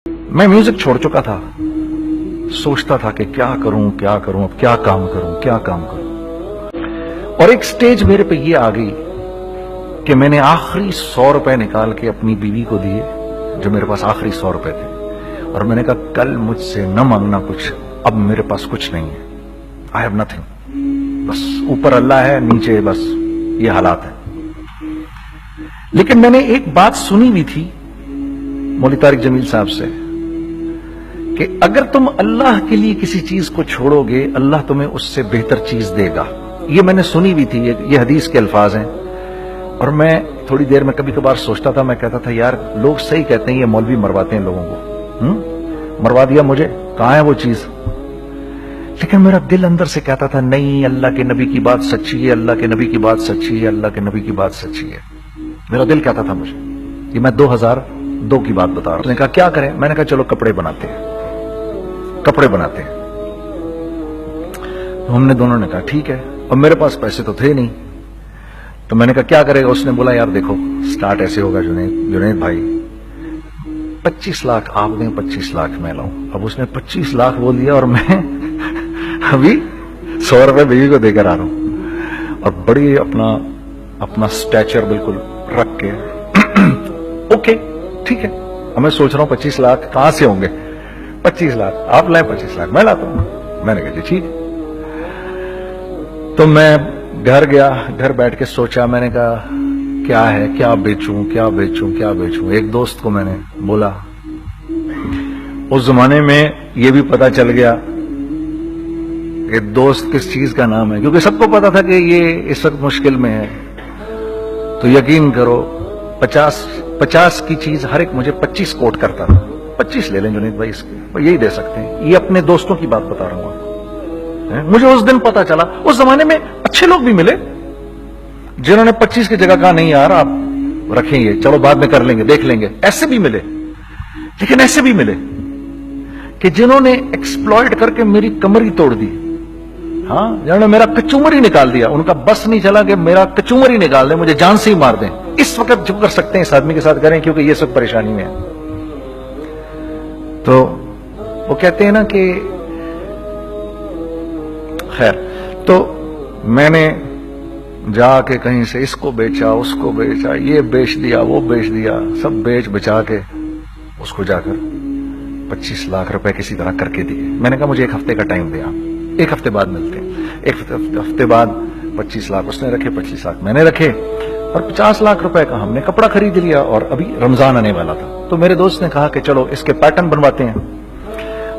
میں میوزک چھوڑ چکا تھا، سوچتا تھا کہ کیا کروں اب کیا کام کروں، اور ایک سٹیج میرے پہ یہ آ گئی کہ میں نے آخری 100 روپے نکال کے اپنی بیوی کو دیے، جو میرے پاس آخری 100 روپے تھے، اور میں نے کہا کل مجھ سے نہ مانگنا کچھ، اب میرے پاس کچھ نہیں ہے، آئی ہیو نتھنگ، بس اوپر اللہ ہے، نیچے بس یہ حالات ہے۔ لیکن میں نے ایک بات سنی بھی تھی مولوی طارق جمیل صاحب سے کہ اگر تم اللہ کے لیے کسی چیز کو چھوڑو گے، اللہ تمہیں اس سے بہتر چیز دے گا۔ یہ میں نے سنی بھی تھی، یہ حدیث کے الفاظ ہیں، اور میں تھوڑی دیر میں کبھی کبھار سوچتا تھا، میں کہتا تھا یار لوگ صحیح کہتے ہیں، یہ مولوی مرواتے ہیں لوگوں کو، مروا دیا مجھے، کہاں ہے وہ چیز؟ لیکن میرا دل اندر سے کہتا تھا نہیں، اللہ کے نبی کی بات سچی ہے، اللہ کے نبی کی بات سچی ہے، اللہ کے نبی کی بات سچی ہے، میرا دل کہتا تھا مجھے۔ یہ میں 2002 کی بات بتا رہا ہوں۔ اس نے کہا کیا کریں؟ میں نے کہا چلو کپڑے بناتے ہیں۔ تو ہم نے دونوں نے کہا ٹھیک ہے، اور میرے پاس پیسے تو تھے نہیں، تو میں نے کہا کیا کرے گا؟ اس نے بولا یار دیکھو سٹارٹ ایسے ہوگا جنید بھائی، 25 لاکھ آپ دیں، 25 لاکھ میں لاؤں۔ اب اس نے 25 لاکھ بول دیا، اور میں ابھی 100 روپے بیوی کو دے کر آ رہا ہوں، اور بڑی اپنا سٹیچر بالکل رکھ کے اوکے ٹھیک ہے۔ اب میں سوچ رہا ہوں 25 لاکھ کہاں سے ہوں گے؟ 25 لاکھ آپ لائیں، 25 لاکھ میں لاتا ہوں۔ میں نے کہا جی ٹھیک ہے۔ تو میں گھر گیا، گھر بیٹھ کے سوچا، میں نے کہا کیا ہے، کیا بیچوں۔ ایک دوست کو میں نے بولا، اس زمانے میں یہ بھی پتا چل گیا کہ دوست کس چیز کا نام ہے، کیونکہ سب کو پتا تھا کہ یہ اس وقت مشکل میں ہے۔ تو یقین کرو 50 کی چیز ہر ایک مجھے 25 کوٹ کرتا تھا۔ 25 لے لیں جنید بھائی، اس کے یہی دے سکتے ہیں۔ یہ اپنے دوستوں کی بات بتا رہا ہوں۔ مجھے اس دن پتا چلا، اس زمانے میں اچھے لوگ بھی ملے جنہوں نے 25 کی جگہ کہا نہیں یار آپ رکھیں گے، چلو بعد میں کر لیں گے، دیکھ لیں گے، ایسے بھی ملے۔ لیکن ایسے بھی ملے کہ جنہوں نے ایکسپلائٹ کر کے میری کمر ہی توڑ دی، ہاں، جنہوں نے میرا کچومر ہی نکال دیا، ان کا بس نہیں چلا کہ میرا کچومر ہی نکال دیں، مجھے جان سے ہی مار دیں۔ اس وقت جو کر سکتے ہیں اس آدمی کے ساتھ کریں، کیونکہ یہ سب پریشانی میں ہے۔ تو وہ کہتے ہیں نا کہ خیر، تو میں نے جا کے کہیں سے اس کو بیچا، اس کو بیچا، یہ بیچ دیا، وہ بیچ دیا، سب بیچ بچا کے اس کو جا کر 25 لاکھ روپے کسی طرح کر کے دیے۔ میں نے کہا مجھے 1 ہفتے کا ٹائم دیا، 1 ہفتے بعد ملتے ہیں۔ 1 ہفتے بعد 25 لاکھ اس نے رکھے، 25 لاکھ میں نے رکھے، اور 50 لاکھ روپے کا ہم نے کپڑا خرید لیا، اور ابھی رمضان آنے والا تھا۔ تو میرے دوست نے کہا کہ چلو اس کے پیٹرن بنواتے ہیں۔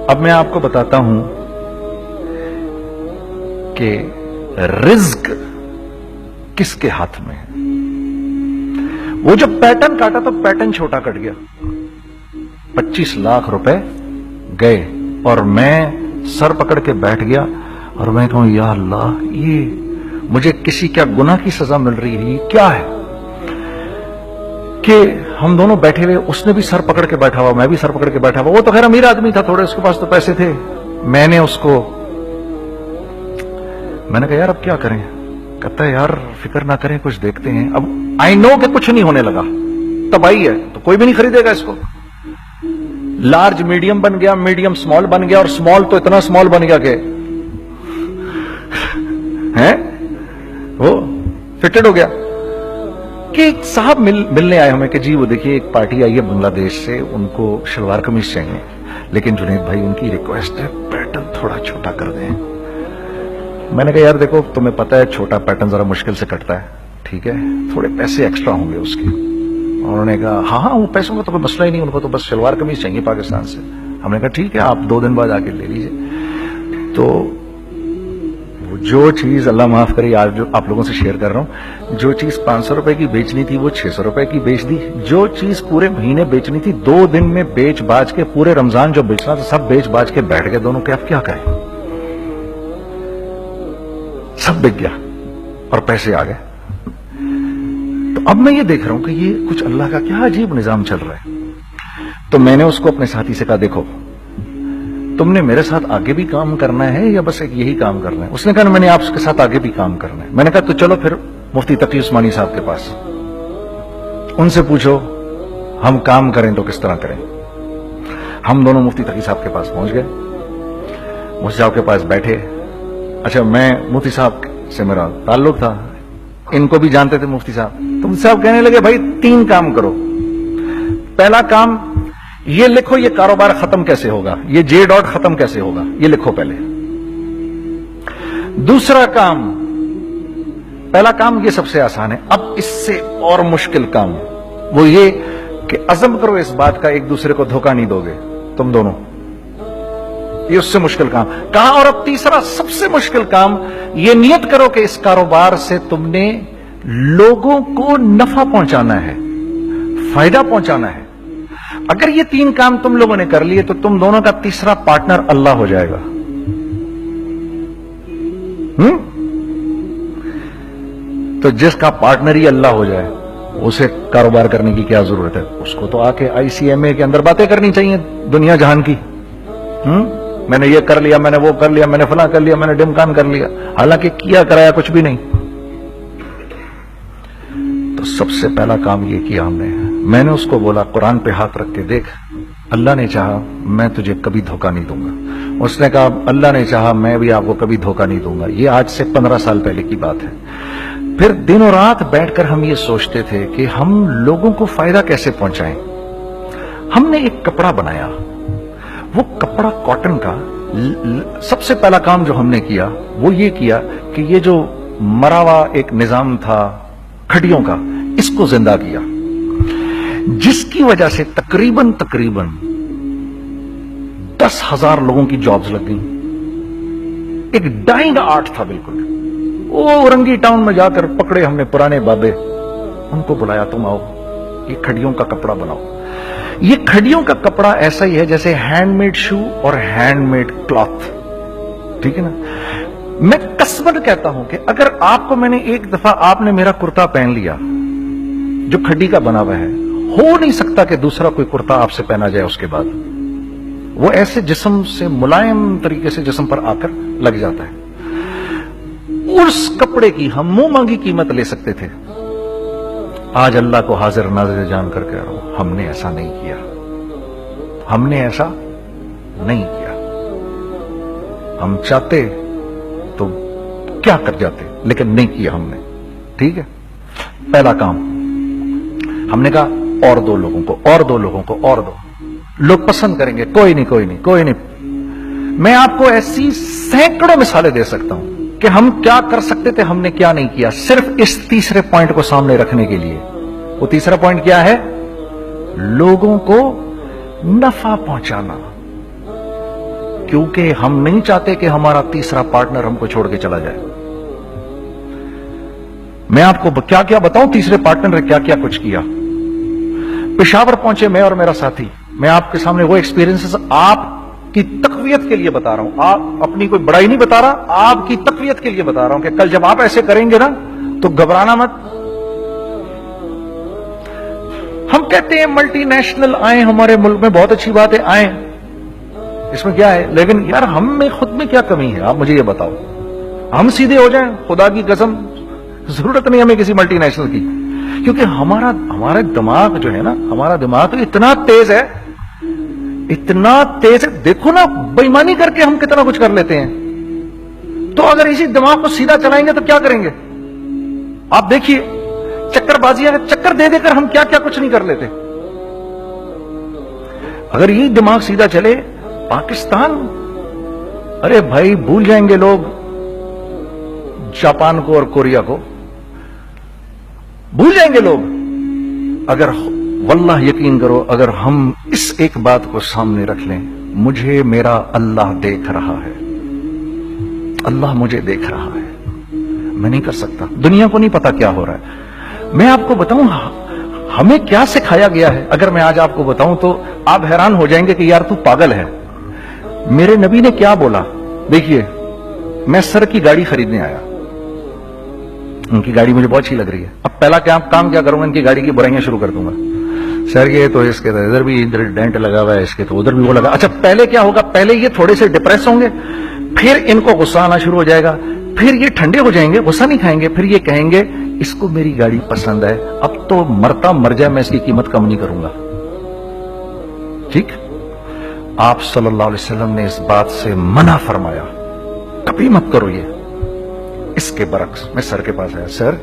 اب میں آپ کو بتاتا ہوں کہ رزق کس کے ہاتھ میں ہے۔ وہ جب پیٹرن کاٹا تو پیٹرن چھوٹا کٹ گیا، 25 لاکھ روپے گئے، اور میں سر پکڑ کے بیٹھ گیا، اور میں کہوں یا اللہ، یہ مجھے کسی کیا گناہ کی سزا مل رہی ہے، یہ کیا ہے کہ ہم دونوں بیٹھے ہوئے، اس نے بھی سر پکڑ کے بیٹھا ہوا، میں بھی سر پکڑ کے بیٹھا ہوا۔ وہ تو خیر امیر آدمی تھا تھوڑے، اس کے پاس تو پیسے تھے۔ میں نے کہا یار اب کیا کریں؟ کہتا ہے یار فکر نہ کریں، کچھ دیکھتے ہیں۔ اب آئی نو کہ کچھ نہیں ہونے لگا، تباہی ہے، تو کوئی بھی نہیں خریدے گا اس کو۔ لارج میڈیم بن گیا، میڈیم سمال بن گیا، اور سمال تو اتنا سمال بن گیا کہ وہ فٹڈ ہو گیا۔ کہ ایک صاحب ملنے آئے ہمیں کہ جی وہ دیکھیے ایک پارٹی آئی ہے بنگلہ دیش سے، ان کو شلوار قمیص چاہیے، لیکن جنید بھائی ان کی ریکویسٹ ہے پیٹرن تھوڑا چھوٹا کر دیں۔ میں نے کہا یار دیکھو تمہیں پتا ہے چھوٹا پیٹرن ذرا مشکل سے کٹتا ہے، ٹھیک ہے، تھوڑے پیسے ایکسٹرا ہوں گے اس کے۔ انہوں نے کہا ہاں وہ پیسوں کا تو کوئی مسئلہ ہی نہیں، ان کو تو بس شلوار قمیص چاہیے پاکستان سے۔ ہم نے کہا ٹھیک ہے آپ 2 دن بعد آ کے لے لیجیے۔ تو جو چیز اللہ معاف کرے آج جو آپ لوگوں سے شیئر کر رہا ہوں، جو چیز 500 روپے کی بیچنی تھی وہ 600 روپے کی بیچ دی، جو چیز پورے مہینے بیچنی تھی 2 دن میں بیچ باج کے، پورے رمضان جو بیچنا تھا سب بیچ باج کے بیٹھ گئے دونوں کہ اب کیا کریں، سب بک گیا اور پیسے آ گئے۔ تو اب میں یہ دیکھ رہا ہوں کہ یہ کچھ اللہ کا کیا عجیب نظام چل رہا ہے۔ تو میں نے اس کو اپنے ساتھی سے کہا دیکھو تم نے میرے ساتھ آگے بھی کام کرنا ہے یا بس ایک یہی کام کرنا ہے؟ اس نے کہا میں نے آپ کے ساتھ آگے بھی کام کرنا ہے۔ میں نے کہا تو چلو پھر مفتی تقی عثمانی صاحب کے پاس، ان سے پوچھو ہم کام کریں تو کس طرح کریں۔ हम दोनों मुफ्ती तकी साहब के पास पहुंच गए, मुफ्ती साहब के पास बैठे। अच्छा, मैं मुफ्ती साहब से मेरा ताल्लुक था, इनको भी जानते थे मुफ्ती साहब। तो मुफ्ती साहब कहने लगे, भाई 3 काम करो। पहला काम ये लिखो, ये कारोबार खत्म कैसे होगा, ये जे डॉट खत्म कैसे होगा, ये लिखो पहले। दूसरा काम, पहला काम ये सबसे आसान है, अब इससे और मुश्किल काम वो ये कि अज़म करो इस बात का एक दूसरे को धोखा नहीं दोगे तुम दोनों, ये उससे मुश्किल काम कहा। और अब तीसरा सबसे मुश्किल काम, ये नियत करो कि इस कारोबार से तुमने लोगों को नफा पहुंचाना है, फायदा पहुंचाना है। अगर ये 3 काम तुम लोगों ने कर लिए तो तुम दोनों का तीसरा पार्टनर अल्लाह हो जाएगा। तो जिसका पार्टनर ही अल्लाह हो जाए उसे कारोबार करने की क्या जरूरत है, उसको तो आके ICMA के अंदर बातें करनी चाहिए दुनिया जहान की। मैंने ये कर लिया, मैंने वो कर लिया, मैंने फला कर लिया, मैंने डिमकान कर लिया, हालांकि किया कराया कुछ भी नहीं। तो सबसे पहला काम ये किया हमने, मैंने उसको बोला कुरान पे हाथ रख के देख, अल्लाह ने चाहा मैं तुझे कभी धोखा नहीं दूंगा। उसने कहा अल्लाह ने चाहा मैं भी आपको कभी धोखा नहीं दूंगा। ये आज से 15 साल पहले की बात है। फिर दिनों रात बैठकर हम ये सोचते थे कि हम लोगों को फायदा कैसे पहुंचाएं। हमने एक कपड़ा बनाया, वो कपड़ा कॉटन का। सबसे पहला काम जो हमने किया वो ये किया कि ये जो मरा हुआ एक निजाम था खड्डियों का, इसको जिंदा किया, जिसकी वजह से तकरीबन 10,000 लोगों की जॉब्स लग गई। एक डाइंग आर्ट था बिल्कुल। वो रंगी टाउन में जाकर पकड़े हमने पुराने बाबे, उनको बुलाया, तुम आओ ये खड्डियों का कपड़ा बनाओ। ये खड्डियों का कपड़ा ऐसा ही है जैसे हैंडमेड शू और हैंडमेड क्लॉथ, ठीक है ना। मैं कसमन कहता हूं कि अगर आपको मैंने एक दफा, आपने मेरा कुर्ता पहन लिया जो खड्डी का बना हुआ है, हो नहीं सकता कि दूसरा कोई कुर्ता आपसे पहना जाए उसके बाद। वो ऐसे जिस्म से मुलायम तरीके से जिस्म पर आकर लग जाता है। उस कपड़े की हम मुंह मांगी कीमत ले सकते थे। आज अल्लाह को हाजिर नाज़िर जान कर कह रहा हूं, हमने ऐसा नहीं किया, हमने ऐसा नहीं किया। हम चाहते तो क्या कर जाते, लेकिन नहीं किया हमने, ठीक है। पहला काम हमने कहा और 2 लोगों को, और 2 लोगों को, और 2 लोग पसंद करेंगे, कोई नहीं कोई नहीं कोई नहीं। मैं आपको ऐसी सैकड़ों मिसालें दे सकता हूं कि हम क्या कर सकते थे, हमने क्या नहीं किया, सिर्फ इस तीसरे पॉइंट को सामने रखने के लिए। वो तीसरा पॉइंट क्या है? लोगों को नफा पहुंचाना। क्योंकि हम नहीं चाहते कि हमारा तीसरा पार्टनर हमको छोड़ के चला जाए। मैं आपको क्या क्या बताऊं, तीसरे पार्टनर ने क्या क्या कुछ किया। पेशावर पहुंचे मैं और मेरा साथी, मैं आपके सामने वो एक्सपीरियंसेस आपकी तकवीयत के लिए बता रहा हूं, आप अपनी कोई बड़ाई नहीं बता रहा, आपकी तकवीयत के लिए बता रहा हूं कि कल जब आप ऐसे करेंगे ना तो घबराना मत। हम कहते हैं मल्टीनेशनल आए हमारे मुल्क में, बहुत अच्छी बात है, आए, इसमें क्या है, लेकिन यार हम में खुद में क्या कमी है, आप मुझे ये बताओ। हम सीधे हो जाएं, खुदा की कसम जरूरत नहीं हमें किसी मल्टीनेशनल की, क्योंकि हमारा दिमाग जो है ना, हमारा दिमाग तो इतना तेज है, इतना तेज है। देखो ना बेईमानी करके हम कितना कुछ कर लेते हैं। तो अगर इसी दिमाग को सीधा चलाएंगे तो क्या करेंगे आप देखिए, चक्करबाजियां, चक्कर दे देकर हम क्या क्या कुछ नहीं कर लेते। अगर यही दिमाग सीधा चले, पाकिस्तान, अरे भाई भूल जाएंगे लोग जापान को और कोरिया को, भूल जाएंगे लोग। अगर वल्लाह यकीन करो, अगर हम इस एक बात को सामने रख लें, मुझे मेरा अल्लाह देख रहा है, अल्लाह मुझे देख रहा है, मैं नहीं कर सकता। दुनिया को नहीं पता क्या हो रहा है। मैं आपको बताऊं हमें क्या सिखाया गया है, अगर मैं आज आपको बताऊं तो आप हैरान हो जाएंगे कि यार तू पागल है। मेरे नबी ने क्या बोला, देखिए, मैं सर की गाड़ी खरीदने आया, उनकी गाड़ी मुझे बहुत अच्छी लग रही है। अब पहला काम क्या करूंगा, इनकी गाड़ी की बुराइयां शुरू कर दूंगा। सर ये तो इसके तो इधर भी डेंट लगा हुआ है, इसके तो उधर भी वो लगा। अच्छा पहले क्या होगा, पहले ये थोड़े से डिप्रेस होंगे, फिर इनको गुस्सा आना शुरू हो जाएगा, फिर ये ठंडे हो जाएंगे, गुस्सा नहीं खाएंगे, फिर ये कहेंगे इसको मेरी गाड़ी पसंद है, अब तो मरता मर जाए मैं इसकी कीमत कम नहीं करूंगा। ठीक, آپ صلی اللہ علیہ وسلم نے اس بات سے منع فرمایا, کبھی مت کرو یہ. اس کے برعکس میں سر کے پاس آیا, سر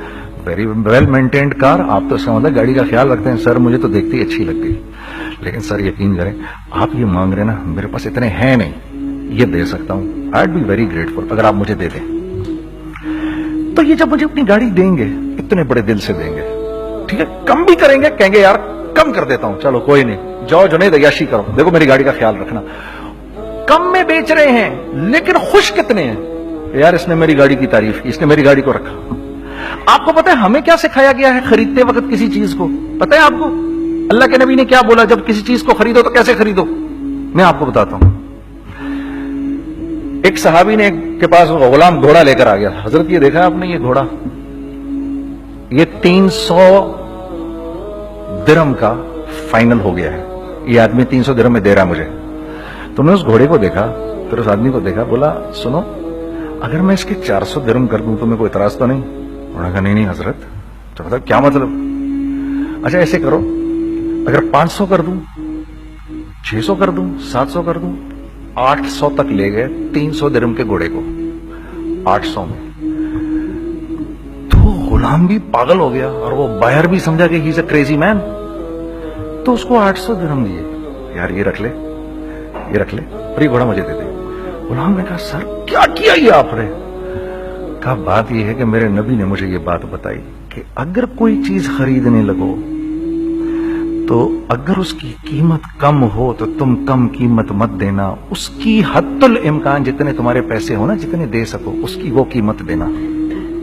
ویری ویل مینٹینڈ کار, آپ تو اس کا مطلب گاڑی کا خیال رکھتے ہیں. سر مجھے تو دیکھتی ہی اچھی لگ گئی, لیکن سر یقین کریں آپ یہ مانگ رہے نا, میرے پاس اتنے ہیں نہیں, یہ دے سکتا ہوں. I would be very grateful اگر آپ مجھے دے دیں. تو یہ جب مجھے اپنی گاڑی دیں گے اتنے بڑے دل سے دیں گے, ٹھیک ہے, کم بھی کریں گے, کہیں گے یار کم کر دیتا ہوں, چلو کوئی نہیں, جاؤ جنید عیاشی کرو, دیکھو میری گاڑی کا خیال رکھنا. کم میں بیچ رہے ہیں لیکن خوش کتنے ہیں, یار اس نے میری گاڑی کی تعریف کی, اس نے میری گاڑی کو رکھا. آپ کو پتا ہے ہمیں کیا سکھایا گیا ہے خریدتے وقت کسی چیز کو؟ پتا ہے آپ کو اللہ کے نبی نے کیا بولا جب کسی چیز کو خریدو تو کیسے خریدو؟ میں آپ کو بتاتا ہوں. ایک صحابی نے کے پاس غلام گھوڑا لے کر آ گیا. حضرت یہ دیکھا آپ نے, یہ گھوڑا یہ 300 درہم کا فائنل ہو گیا ہے, یہ آدمی 300 درہم میں دے رہا مجھے. تم نے اس گھوڑے کو دیکھا, پھر اس آدمی کو دیکھا, بولا سنو اگر میں اس کے 400 درہم کر دوں تو میں کوئی اعتراض تو نہیں؟ انہوں نے کہا نہیں حضرت. تو مطلب کیا مطلب؟ اچھا ایسے کرو, اگر 500 کر دوں, 600 کر دوں, 700 کر دوں. 800 تک لے گئے 300 درہم کے گھوڑے کو, 800 میں. تو غلام بھی پاگل ہو گیا اور وہ باہر بھی سمجھا کہ ہی از اے کریزی مین, تو اس کو 800 درہم دیے. یار یہ رکھ لے, یہ رکھ لے, اور یہ گھوڑا مجھے دے دے. غلام نے کہا سر کیا کیا یہ آپ نے؟ کہا بات یہ ہے کہ میرے نبی نے مجھے یہ بات بتائی کہ اگر کوئی چیز خریدنے لگو تو اگر اس کی قیمت کم ہو تو تم کم قیمت مت دینا, اس کی حد الامکان جتنے تمہارے پیسے ہو نا, جتنے دے سکو اس کی وہ قیمت دینا.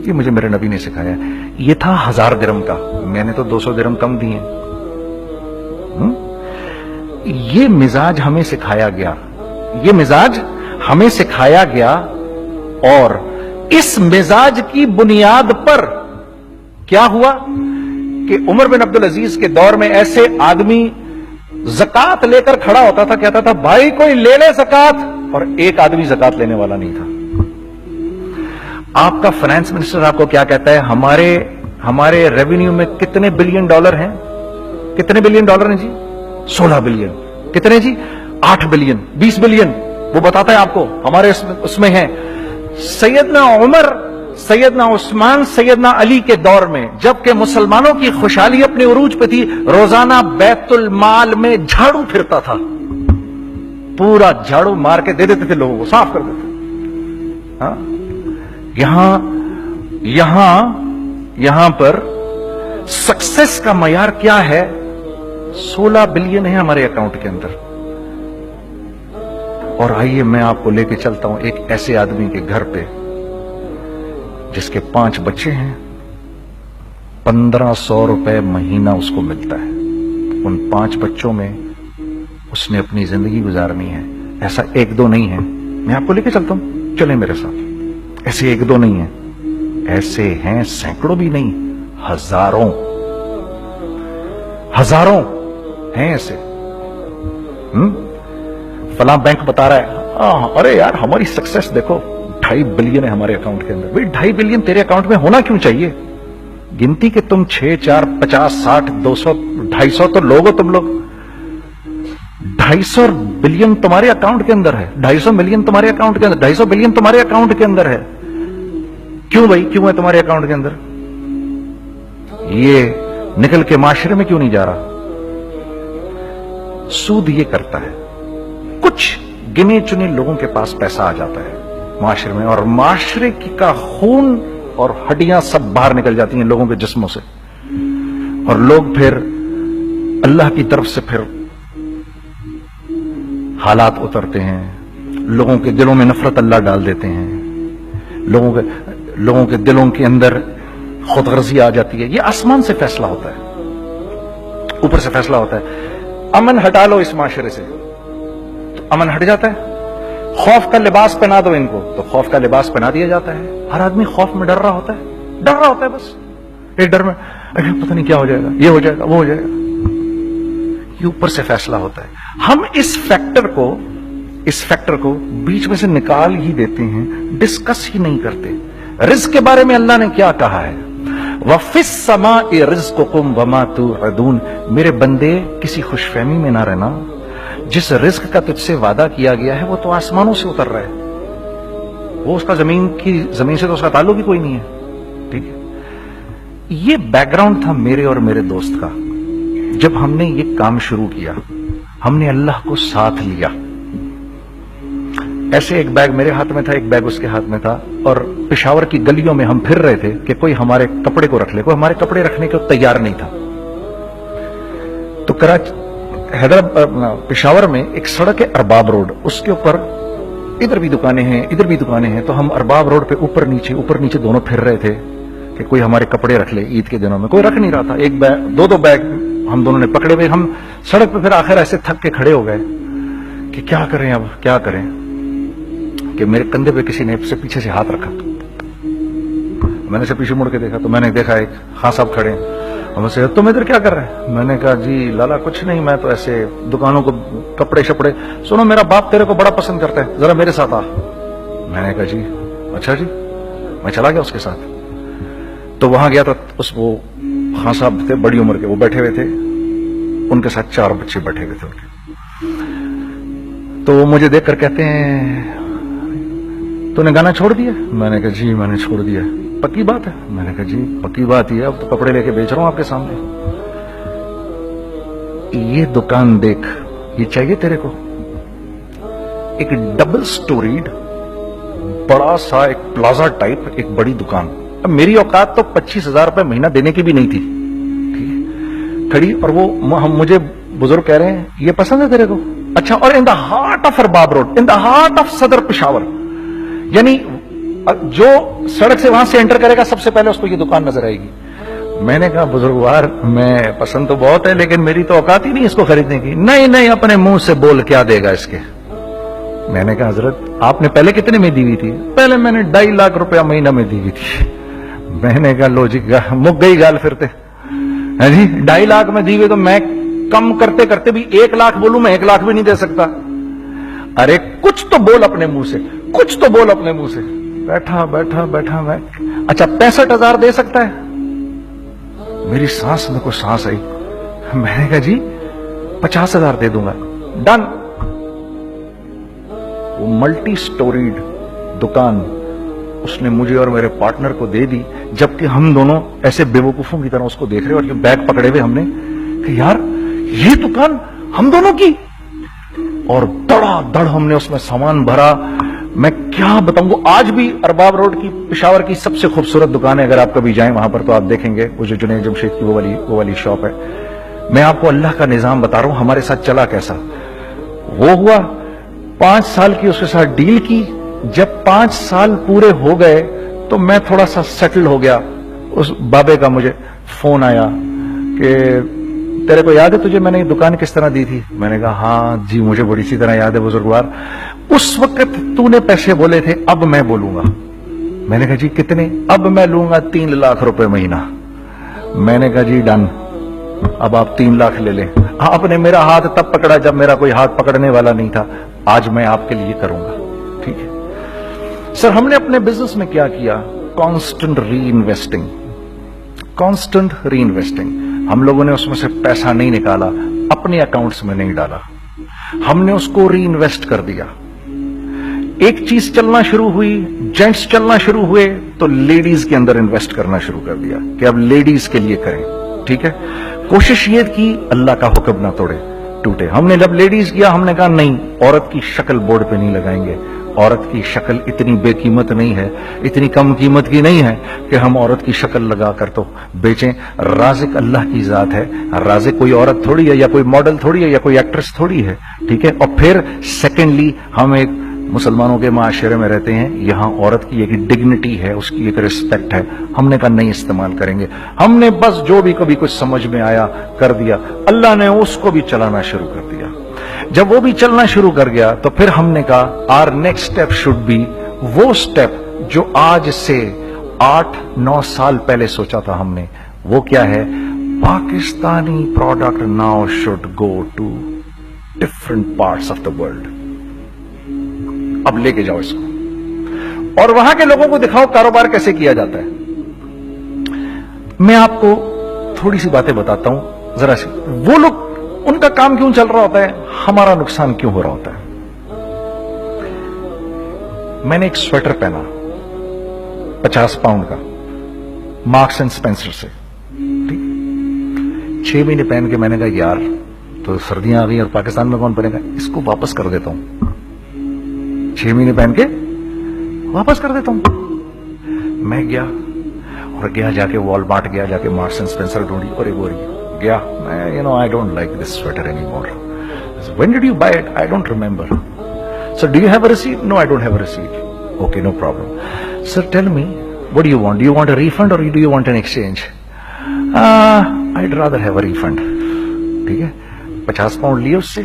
یہ مجھے میرے نبی نے سکھایا. یہ تھا 1000 درہم کا, میں نے تو 200 درہم کم دیے. یہ مزاج ہمیں سکھایا گیا, یہ مزاج ہمیں سکھایا گیا, اور اس مزاج کی بنیاد پر کیا ہوا کہ عمر بن عبدالعزیز کے دور میں ایسے آدمی زکات لے کر کھڑا ہوتا تھا, کہتا تھا بھائی کوئی لے لے زکات, اور ایک آدمی زکات لینے والا نہیں تھا. آپ کا فائنانس منسٹر آپ کو کیا کہتا ہے, ہمارے ریونیو میں کتنے بلین ڈالر ہیں؟ کتنے بلین ڈالر ہیں جی؟ 16 بلین. کتنے جی؟ 8 بلین, 20 بلین. وہ بتاتا ہے آپ کو ہمارے اس میں ہیں. سیدنا عمر, سیدنا عثمان, سیدنا علی کے دور میں جبکہ مسلمانوں کی خوشحالی اپنے عروج پہ تھی, روزانہ بیت المال میں جھاڑو پھرتا تھا, پورا جھاڑو مار کے دے دیتے تھے لوگوں کو, صاف کر دیتے. ہاں یہاں پر سکسیس کا معیار کیا ہے؟ 16 بلین ہے ہمارے اکاؤنٹ کے اندر. اور آئیے میں آپ کو لے کے چلتا ہوں ایک ایسے آدمی کے گھر پہ جس کے 5 بچے ہیں, 1500 روپے مہینہ اس کو ملتا ہے. ان 5 بچوں میں اس نے اپنی زندگی گزارنی ہے. ایسا 1-2 نہیں ہے, میں آپ کو لے کے چلتا ہوں, چلیں میرے ساتھ. ایسے 1-2 نہیں ہیں, ایسے ہیں سینکڑوں بھی نہیں, ہزاروں ہیں ایسے. فلاں بینک بتا رہا ہے ارے یار ہماری سکسیس دیکھو 2.5 بلین ہے ہمارے اکاؤنٹ کے اندر. بھائی 2.5 بلین تیرے اکاؤنٹ میں ہونا کیوں چاہیے؟ گنتی کہ تم 6, 4, 50, 60, 200, 250 تو لوگ ہو تم لوگ. 250 بلین تمہارے اکاؤنٹ کے اندر ہے, 250 ملین تمہارے اکاؤنٹ کے اندر, 250 بلین تمہارے اکاؤنٹ کے اندر ہے. کیوں بھائی, کیوں ہے تمہارے اکاؤنٹ کے اندر؟ یہ نکل کے معاشرے میں کیوں نہیں جا رہا؟ سود یہ کرتا ہے, کچھ گنے چنے لوگوں کے پاس پیسہ آ جاتا ہے معاشرے میں, اور معاشرے کا خون اور ہڈیاں سب باہر نکل جاتی ہیں لوگوں کے جسموں سے, اور لوگ پھر اللہ کی طرف سے پھر حالات اترتے ہیں, لوگوں کے دلوں میں نفرت اللہ ڈال دیتے ہیں, لوگوں کے دلوں کے اندر خود غرضی آ جاتی ہے. یہ آسمان سے فیصلہ ہوتا ہے, اوپر سے فیصلہ ہوتا ہے. امن ہٹا لو اس معاشرے سے تو امن ہٹ جاتا ہے. خوف کا لباس پہنا دو ان کو تو خوف کا لباس پہنا دیا جاتا ہے. ہر آدمی خوف میں ڈر رہا ہوتا ہے, بس ایک ڈر میں پتہ نہیں کیا ہو جائے گا, یہ ہو جائے گا, وہ ہو جائے گا. یہ اوپر سے فیصلہ ہوتا ہے. ہم اس فیکٹر کو بیچ میں سے نکال ہی دیتے ہیں, ڈسکس ہی نہیں کرتے. رزق کے بارے میں اللہ نے کیا کہا ہے؟ وَفِي السَّمَاءِ رِزْقُكُمْ وَمَا تُوعَدُونَ. میرے بندے کسی خوش فہمی میں نہ رہنا, जिस रिस्क का तुझसे वादा किया गया है वो तो आसमानों से उतर रहा है, वो उसका जमीन से तो उसका ताल्लुक ही कोई नहीं है। ठीक है, ये बैकग्राउंड था मेरे और मेरे दोस्त का। जब हमने ये काम शुरू किया, हमने अल्लाह को साथ लिया। ऐसे एक बैग मेरे हाथ में था, एक बैग उसके हाथ में था, और पेशावर की गलियों में हम फिर रहे थे कि कोई हमारे कपड़े को रख ले। कोई हमारे कपड़े रखने को तैयार नहीं था। तो हैदराबाद पेशावर में एक सड़क है अरबाब रोड, उसके ऊपर इधर भी दुकानें हैं, इधर भी दुकानें हैं। तो हम अरबाब रोड पे ऊपर नीचे दोनों फिर रहे थे कि कोई हमारे कपड़े रख ले। ईद के दिनों में कोई रख नहीं रहा था। एक बैग, दो बैग हम दोनों ने पकड़े हुए। हम सड़क पे फिर आखिर ऐसे थक के खड़े हो गए कि क्या करें, अब क्या करें, कि मेरे कंधे पे किसी ने से पीछे से हाथ रखा। मैंने से पीछे मुड़ के देखा तो मैंने देखा एक खां साहब खड़े हैं। हमसे, तुम इधर क्या कर रहे हैं? मैंने कहा, जी लाला कुछ नहीं, मैं तो ऐसे दुकानों को कपड़े शपड़े। सुनो, मेरा बाप तेरे को बड़ा पसंद करता है, जरा मेरे साथ आ। मैंने कहा, जी अच्छा जी। मैं चला गया उसके साथ। तो वहां गया तो वो खां साहब थे, बड़ी उम्र के, वो बैठे हुए थे, उनके साथ 4 बच्चे बैठे हुए थे उनके। तो वो मुझे देखकर कहते हैं, तूने गाना छोड़ दिया? मैंने कहा, जी मैंने छोड़ दिया। पक्की बात है? मैंने कहा, जी पक्की बात ही है, अब तो कपड़े लेके बेच रहा हूं आपके सामने। ये दुकान देख, ये चाहिए तेरे को? एक डबल स्टोरीड बड़ा सा एक प्लाजा टाइप एक बड़ी दुकान। अब मेरी औकात तो 25,000 रुपए महीना देने की भी नहीं थी, ठीक है, खड़ी। और वो मुझे बुजुर्ग कह रहे हैं, ये पसंद है तेरे को? अच्छा, और in the heart of Arbab road, in the heart of सदर पेशावर, यानी जो सड़क से वहां से एंटर करेगा सबसे पहले उसको ये दुकान नजर आएगी। मैंने कहा, बुजुर्गवार, मैं पसंद तो बहुत है लेकिन मेरी तो औकात ही नहीं इसको खरीदने की। नहीं, अपने मुंह से बोल, क्या देगा इसके? मैंने कहा, हजरत आपने पहले कितने में दी हुई थी? पहले मैंने 2.5 लाख रुपया महीना में दी हुई थी। मैंने कहा, लो जी, मुक गई गाल फिरते है जी। 2.5 लाख में दी हुई तो मैं कम करते करते भी 1 लाख बोलूं, मैं 1 लाख भी नहीं दे सकता। अरे कुछ तो बोल अपने मुंह से, कुछ तो बोल अपने मुंह से। बैठा मैं, अच्छा 65,000 दे सकता है? मेरी सांस में को सांस आई। मैंने कहा, जी 50,000 दे दूंगा, डन। वो मल्टी स्टोरीड दुकान उसने मुझे और मेरे पार्टनर को दे दी, जबकि हम दोनों ऐसे बेवकूफों की तरह उसको देख रहे और ये बैग पकड़े हुए हमने कि यार ये दुकान हम दोनों की। और धड़ाधड़ हमने उसमें सामान भरा। मैं क्या बताऊं, वो आज भी अरबाब रोड की पेशावर की सबसे खूबसूरत दुकान है। अगर आप कभी जाएं वहां पर तो आप देखेंगे, वो जो जुनैद जमशेद की वो वाली शॉप है। मैं आपको अल्लाह का निजाम बता रहा हूं, हमारे साथ चला कैसा। वो हुआ 5 साल की उसके साथ डील की। जब 5 साल पूरे हो गए तो मैं थोड़ा सा सेटल हो गया। उस बाबे का मुझे फोन आया कि तेरे को याद है तुझे मैंने ये दुकान किस तरह दी थी? मैंने कहा, हाँ जी मुझे बड़ी सी तरह याद है बुजुर्गवार, उस वक्त तूने पैसे बोले थे, अब मैं बोलूंगा। मैंने कहा, जी कितने? अब मैं लूंगा 3 लाख रुपए महीना। मैंने कहा, जी डन, अब आप 3 लाख ले लें। आपने मेरा हाथ तब पकड़ा जब मेरा कोई हाथ पकड़ने वाला नहीं था। आज मैं आपके लिए करूंगा, ठीक है। सर, हमने अपने बिजनेस में क्या किया? कांस्टेंट री इन्वेस्टिंग। हम लोगों ने उसमें से पैसा नहीं निकाला, अपने अकाउंट्स में नहीं डाला, हमने उसको री इन्वेस्ट कर दिया। एक चीज चलना शुरू हुई, जेंट्स चलना शुरू हुए, तो लेडीज के अंदर इन्वेस्ट करना शुरू कर दिया कि अब लेडीज के लिए करें, ठीक है। कोशिश ये की अल्लाह का हुक्म ना टूटे। हमने जब लेडीज किया, हमने कहा नहीं, औरत की शक्ल बोर्ड पे नहीं लगाएंगे। औरत की शक्ल इतनी बेकीमत नहीं है, इतनी कम कीमत की नहीं है कि हम औरत की शक्ल लगाकर तो बेचें। राज़िक अल्लाह की जात है, राज़िक कोई औरत थोड़ी है, या कोई मॉडल थोड़ी है, या कोई एक्ट्रेस थोड़ी है, ठीक है। और फिर सेकेंडली, हम एक मुसलमानों के माशरे में रहते हैं, यहां औरत की एक डिग्निटी है, उसकी एक रिस्पेक्ट है। हमने कहा नहीं इस्तेमाल करेंगे। हमने बस जो भी कभी कुछ समझ में आया कर दिया। अल्लाह ने उसको भी चलाना शुरू कर दिया। जब वो भी चलना शुरू कर गया तो फिर हमने कहा our next step should be वो स्टेप जो आज से 8-9 साल पहले सोचा था हमने। वो क्या है? Pakistani product now should go to different parts of the world. अब लेके जाओ इसको और वहां के लोगों को दिखाओ कारोबार कैसे किया जाता है। मैं आपको थोड़ी सी बातें बताता हूं, जरा सी। वो लोग उनका काम क्यों चल रहा होता है, हमारा नुकसान क्यों हो रहा होता है। मैंने एक स्वेटर पहना 50 पाउंड का, मार्क्स एंड स्पेंसर से, ठीक। 6 महीने पहन के मैंने कहा यार तो सर्दियां आ गई और पाकिस्तान में कौन पहनेगा, इसको वापस कर देता हूं। 6 महीने पहन के वापस कर देता हूं। मैं गया जाके वॉलमार्ट गया, जाके मार्क्स एंड स्पेंसर ढूंढी और एक गया मैं, I don't like this sweater any more. When did you buy it, I don't remember. Sir do you have a receipt, no I don't have a receipt. Okay no problem. Sir tell me what do you want, do you want a refund और do you want an exchange. I'd rather have a refund। ठीक है, 50 pound लिए उससे,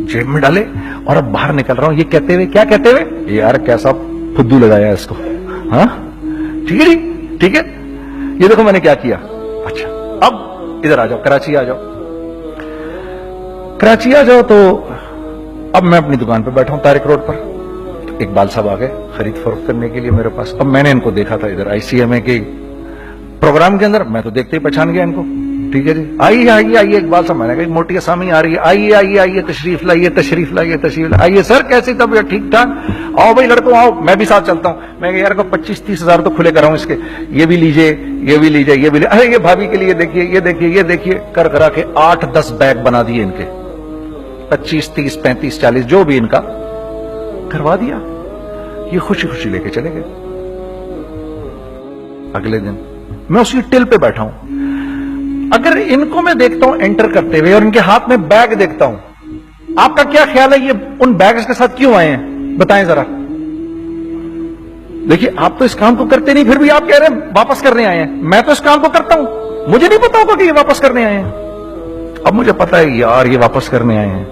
जेब में डाले और अब बाहर निकल रहा हूं, ये कहते हुए, क्या कहते हुए, यार कैसा फुद्दू लगाया इसको। हाँ ठीक है जी, ठीक है, ये देखो मैंने क्या किया। अच्छा अब इधर आ जाओ, कराची आ जाओ। कराची आ जाओ तो अब मैं अपनी दुकान पे बैठा हूं तारिक रोड पर। तो इकबाल साहब आ गए खरीद फरोख्त करने के लिए मेरे पास। अब मैंने इनको देखा था इधर ICMA के प्रोग्राम के अंदर, मैं तो देखते ही पहचान गया इनको। ठीक है जी, आइए आइए आइए इकबाल साहब, मैंने कहा मोटी आसामी आ रही है, आइए आइए आइए, तशरीफ लाइए तशरीफ लाइए तशरीफ लाइए। आइए सर कैसी तबीयत, ठीक ठाक, आओ भाई लड़कों आओ, मैं भी साथ चलता हूं। मैं कहा यार को 25-30 हजार तो खुले कराऊं इसके, ये भी लीजिए ये भी लीजिए ये भी लीजिए, अरे ये भाभी के लिए देखिए ये देखिए ये देखिए, कर करा के 8-10 बैग बना दिए इनके, 25, 30, 35, 40 जो भी इनका करवा दिया। ये खुशी खुशी लेके चले गए। अगले दिन मैं उसी टिल पे बैठा हूं। अगर इनको मैं देखता हूं एंटर करते हुए और इनके हाथ में बैग देखता हूं, आपका क्या ख्याल है ये उन बैग्स के साथ क्यों आए हैं, बताएं जरा। देखिए आप तो इस काम को करते नहीं, फिर भी आप कह रहे हैं वापस करने आए हैं। मैं तो इस काम को करता हूं, मुझे नहीं पता होगा कि ये वापस करने आए हैं। अब मुझे पता है यार ये वापस करने आए हैं,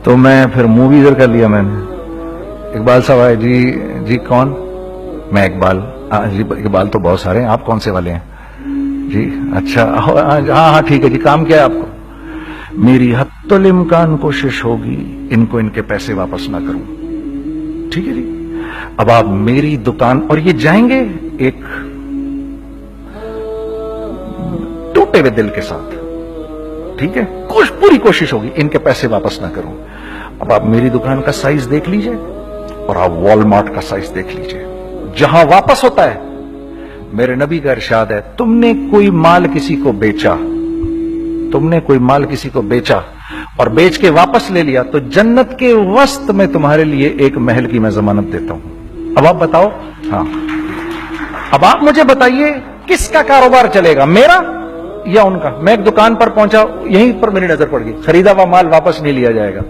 तो मैं फिर मुंह भी इधर कर लिया मैंने। इकबाल साहब आए, जी कौन, मैं इकबाल। जी इकबाल तो बहुत सारे हैं, आप कौन से वाले हैं जी, अच्छा हाँ ठीक है जी, काम क्या है आपको। मेरी हत्तुल इम्कान कोशिश होगी इनको इनके पैसे वापस ना करूं, ठीक है जी। अब आप मेरी दुकान, और ये जाएंगे एक टूटे हुए दिल के साथ, ठीक है, पूरी कोशिश होगी इनके पैसे वापस ना करूं। अब आप मेरी दुकान का साइज देख लीजिए और आप वॉलमार्ट का साइज देख लीजिए, जहां वापस होता है। मेरे नबी का इरशाद है, तुमने कोई माल किसी को बेचा, तुमने कोई माल किसी को बेचा और बेच के वापस ले लिया, तो जन्नत के वस्त में तुम्हारे लिए एक महल की मैं जमानत देता हूं। अब आप बताओ, हाँ अब आप मुझे बताइए किसका कारोबार चलेगा, मेरा या उनका। मैं एक दुकान पर पहुंचा, यहीं पर मेरी नजर पड़ गई, खरीदा हुआ माल वापस नहीं लिया जाएगा।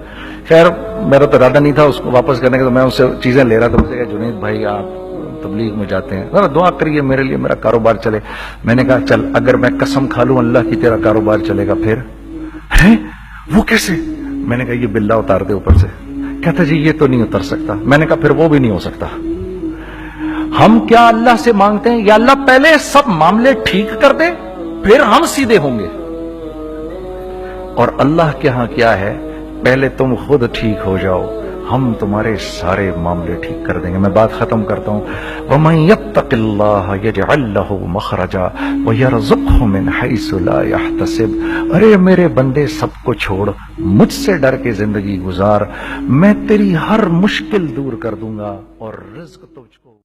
खैर मेरा तो इरादा नहीं था उसको वापस करने का, तो मैं उससे चीजें ले रहा था। मुझे कहा जुनैद भाई आप तबलीग में जाते हैं, जरा दुआ करिए मेरे लिए, मेरा कारोबार चले। मैंने कहा चल अगर मैं कसम खा लूं अल्लाह की तेरा कारोबार चलेगा, फिर है वो कैसे। मैंने कहा ये बिल्ला उतार दे ऊपर से। कहता जी ये तो नहीं उतर सकता। मैंने कहा फिर वो भी नहीं हो सकता। हम क्या अल्लाह से मांगते हैं, या अल्लाह पहले सब मामले ठीक कर दे फिर हम सीधे होंगे, और अल्लाह के यहां क्या है, पहले तुम खुद ठीक हो जाओ, हम तुम्हारे सारे मामले ठीक कर देंगे। मैं बात खत्म करता हूं। वमन यत्तकिल्लाह यजअल लहु मखरजा व यरज़ुक़हु मिन हैसु ला यहतसिब। अरे मेरे बंदे सबको छोड़, मुझसे डर के जिंदगी गुजार, मैं तेरी हर मुश्किल दूर कर दूंगा और रिज़्क तुझको